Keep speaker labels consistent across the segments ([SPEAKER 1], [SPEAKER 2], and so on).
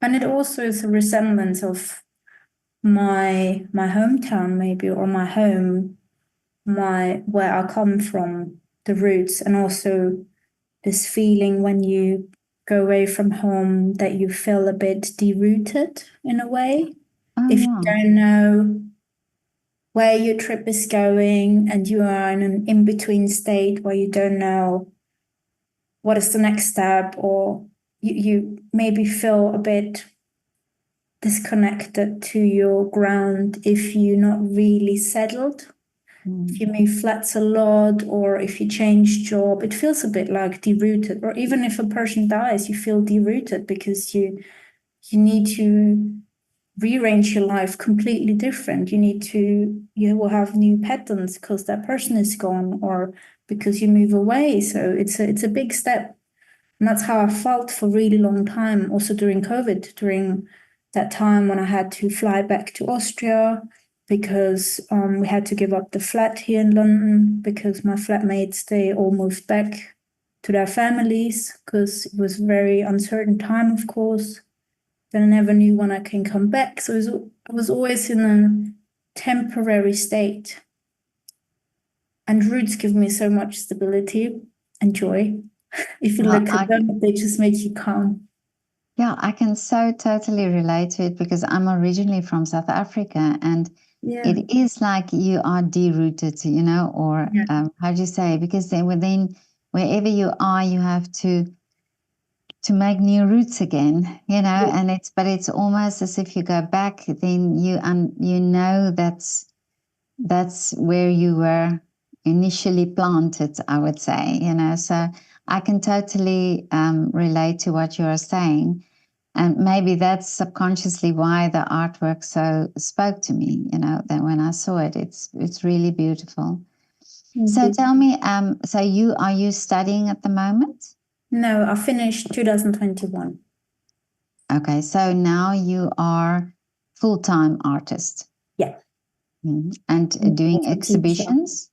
[SPEAKER 1] And it also is a resemblance of my hometown maybe, or my home, my where I come from, the roots, and also this feeling when you go away from home that you feel a bit derooted in a way.
[SPEAKER 2] Oh,
[SPEAKER 1] If you
[SPEAKER 2] yeah.
[SPEAKER 1] don't know where your trip is going and you are in an in-between state where you don't know what is the next step, or you maybe feel a bit disconnected to your ground if you're not really settled. If you move flats a lot or if you change job, it feels a bit like derooted. Or even if a person dies, you feel derooted because you need to rearrange your life completely different. You will have new patterns because that person is gone or because you move away. So it's a big step. And that's how I felt for a really long time, also during COVID, during that time when I had to fly back to Austria because we had to give up the flat here in London because my flatmates, they all moved back to their families because it was a very uncertain time, of course. Then I never knew when I can come back. So I was always in a temporary state. And roots give me so much stability and joy. If you
[SPEAKER 2] Well,
[SPEAKER 1] look at them, they just make you calm.
[SPEAKER 2] yeah, I can so totally relate to it because I'm originally from South Africa, and
[SPEAKER 1] Yeah.
[SPEAKER 2] it is like you are derooted, or
[SPEAKER 1] Yeah.
[SPEAKER 2] how do you say? Because then within wherever you are, you have to make new roots again, and it's almost as if you go back, then you know that's where you were initially planted, I would say, so I can totally relate to what you are saying. And maybe that's subconsciously why the artwork so spoke to me, that when I saw it, it's really beautiful. So
[SPEAKER 1] Mhm.
[SPEAKER 2] tell me, so are you studying at the moment?
[SPEAKER 1] No, I finished 2021.
[SPEAKER 2] Okay, so now you are full-time artist.
[SPEAKER 1] Yeah.
[SPEAKER 2] And doing
[SPEAKER 1] Also teacher.
[SPEAKER 2] exhibitions?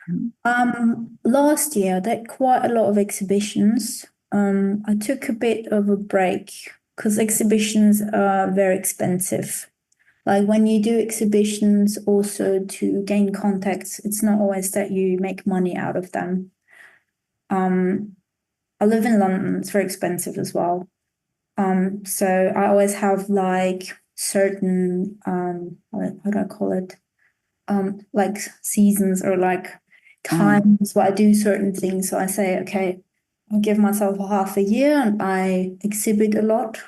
[SPEAKER 2] Mhm.
[SPEAKER 1] Last year, I did quite a lot of exhibitions. I took a bit of a break because exhibitions are very expensive. Like when you do exhibitions also to gain contacts, it's not always that you make money out of them. Um, I live in London, it's very expensive as well. So I always have like certain how do I call it? Like seasons or like
[SPEAKER 2] Oh,
[SPEAKER 1] times where I do certain things. So I say, okay, I'll give myself a half a year and I exhibit a lot,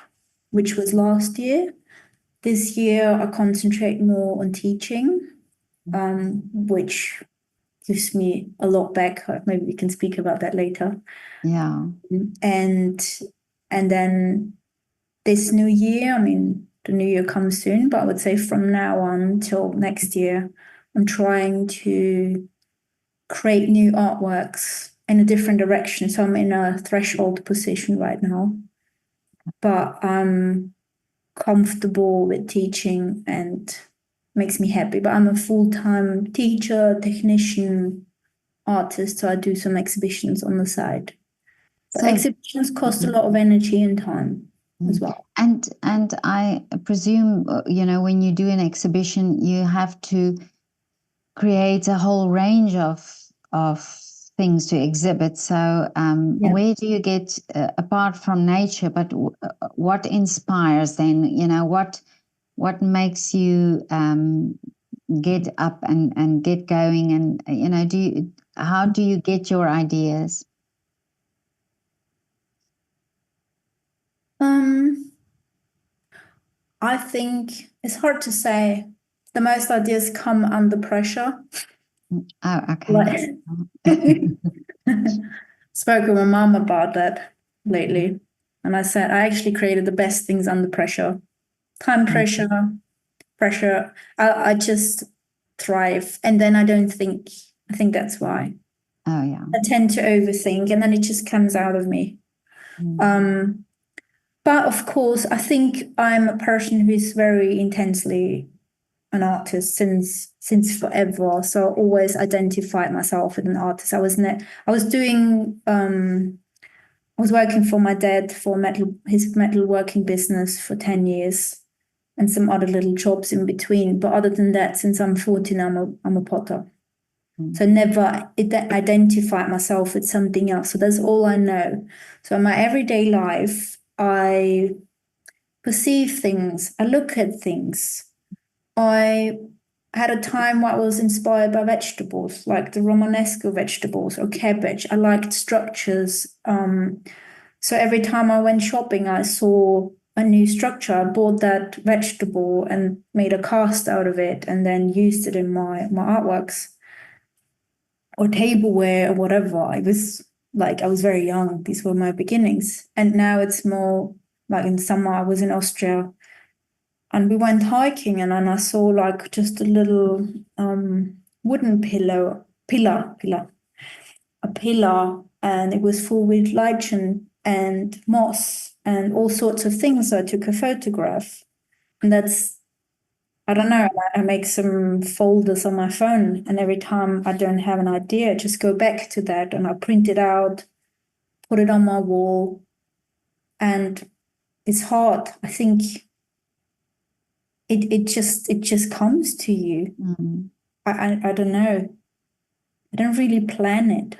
[SPEAKER 1] which was last year. This year I concentrate more on teaching, which gives me a lot back. Maybe we can speak about that later.
[SPEAKER 2] yeah.
[SPEAKER 1] And and then this new year, I mean, the new year comes soon, but I would say from now on till next year, I'm trying to create new artworks in a different direction. So I'm in a threshold position right now, but I'm comfortable with teaching and makes me happy. But I'm a full-time teacher, technician, artist, so I do some exhibitions on the side. But
[SPEAKER 2] So,
[SPEAKER 1] exhibitions cost a
[SPEAKER 2] mhm,
[SPEAKER 1] lot of energy and time as
[SPEAKER 2] mhm.
[SPEAKER 1] well.
[SPEAKER 2] And I presume, when you do an exhibition, you have to create a whole range of things to exhibit. So,
[SPEAKER 1] Yeah.
[SPEAKER 2] where do you get, apart from nature, but what inspires then? What makes you get up and get going? And how do you get your ideas?
[SPEAKER 1] Um, I think it's hard to say. The most ideas come under pressure.
[SPEAKER 2] Oh, okay.
[SPEAKER 1] Like spoke with my mom about that lately. And I said I actually created the best things under pressure. Time pressure, pressure. I just thrive. And then I think that's why.
[SPEAKER 2] Oh, yeah.
[SPEAKER 1] I tend to overthink and then it just comes out of me.
[SPEAKER 2] Mm.
[SPEAKER 1] Um, but of course, I think I'm a person who is very intensely an artist since forever. So I always identified myself as an artist. I was doing I was working for my dad for his metalworking business for 10 years and some other little jobs in between. But other than that, since I'm 14, I'm a potter. So never identified myself with something else. So that's all I know. So in my everyday life, I perceive things, I look at things. I had a time where I was inspired by vegetables, like the Romanesco vegetables or cabbage. I liked structures. So every time I went shopping, I saw a new structure. I bought that vegetable and made a cast out of it and then used it in my artworks or tableware or whatever. I was very young. These were my beginnings. And now it's more like in summer, I was in Austria and we went hiking and then I saw like just a little wooden pillar, a pillar, and it was full with lichen and moss and all sorts of things. So I took a photograph. And I don't know, I make some folders on my phone, and every time I don't have an idea, I just go back to that and I print it out, put it on my wall. And it's hard. I think it just comes to you. I don't know. I don't really plan it.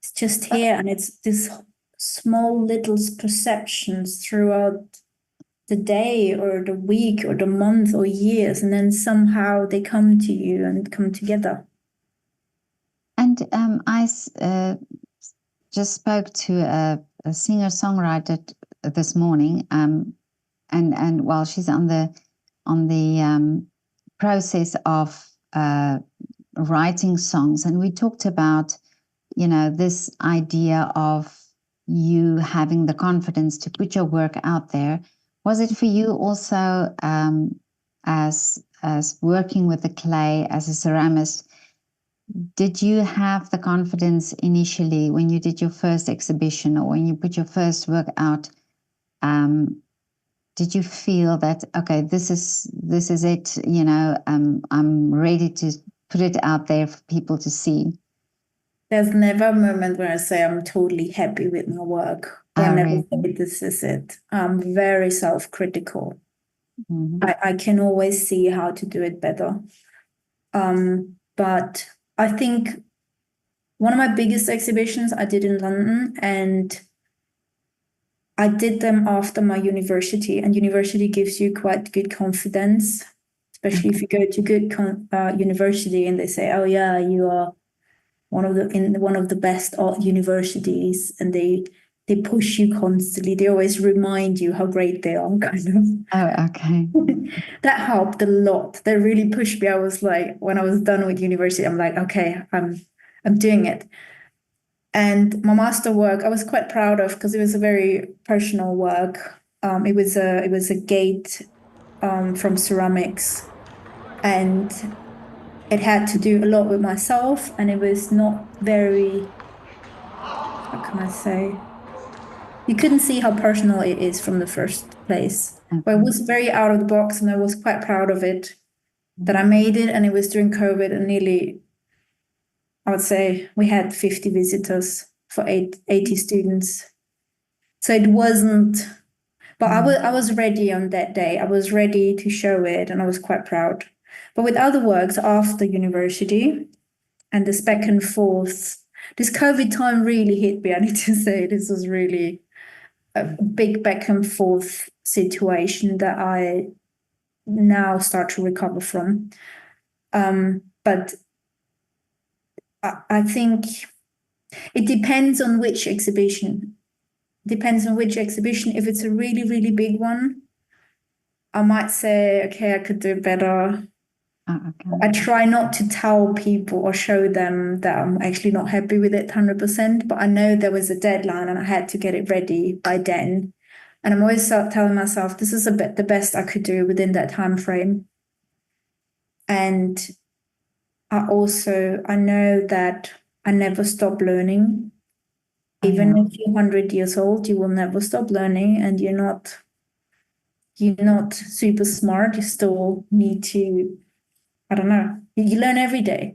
[SPEAKER 1] It's just here, and it's this small little perceptions throughout the day or the week or the month or years, and then somehow they come to you and come together.
[SPEAKER 2] And I just spoke to a singer-songwriter this morning, and while she's on the process of writing songs, and we talked about, this idea of you having the confidence to put your work out there. Was it for you also, as working with the clay as a ceramist, did you have the confidence initially when you did your first exhibition or when you put your first work out? Did you feel that, okay, this is it, I'm ready to put it out there for people to see?
[SPEAKER 1] There's never a moment where I say I'm totally happy with my work. I never say this is it. I'm very self-critical. I can always see how to do it better. But I think one of my biggest exhibitions I did in London, and I did them after my university, and university gives you quite good confidence, especially if you go to good university and they say, oh yeah, you are one of the best art universities, and they push you constantly. They always remind you how great they are, kind of.
[SPEAKER 2] Oh, okay.
[SPEAKER 1] That helped a lot. They really pushed me. I was like, when I was done with university, I'm like, okay, I'm doing it. And my master work, I was quite proud of because it was a very personal work. It was a gate from ceramics, and it had to do a lot with myself, and it was not very, how can I say? You couldn't see how personal it is from the first place. But it was very out of the box, and I was quite proud of it that I made it. And it was during COVID, and nearly, I would say, we had 50 visitors for 80 students. So it wasn't, but I was ready on that day. I was ready to show it, and I was quite proud. But with other works after university and this back and forth, this COVID time really hit me. I need to say this was really a big back and forth situation that I now start to recover from. But I think it depends on which exhibition. Depends on which exhibition. If it's a really, really big one, I might say, okay, I could do it better. I try not to tell people or show them that I'm actually not happy with it 100%, but I know there was a deadline and I had to get it ready by then. And I'm always telling myself, this is the best I could do within that time frame. And I know that I never stop learning. Even if you're 100 years old, you will never stop learning, and you're not super smart. You still need to, I don't know, you learn every day.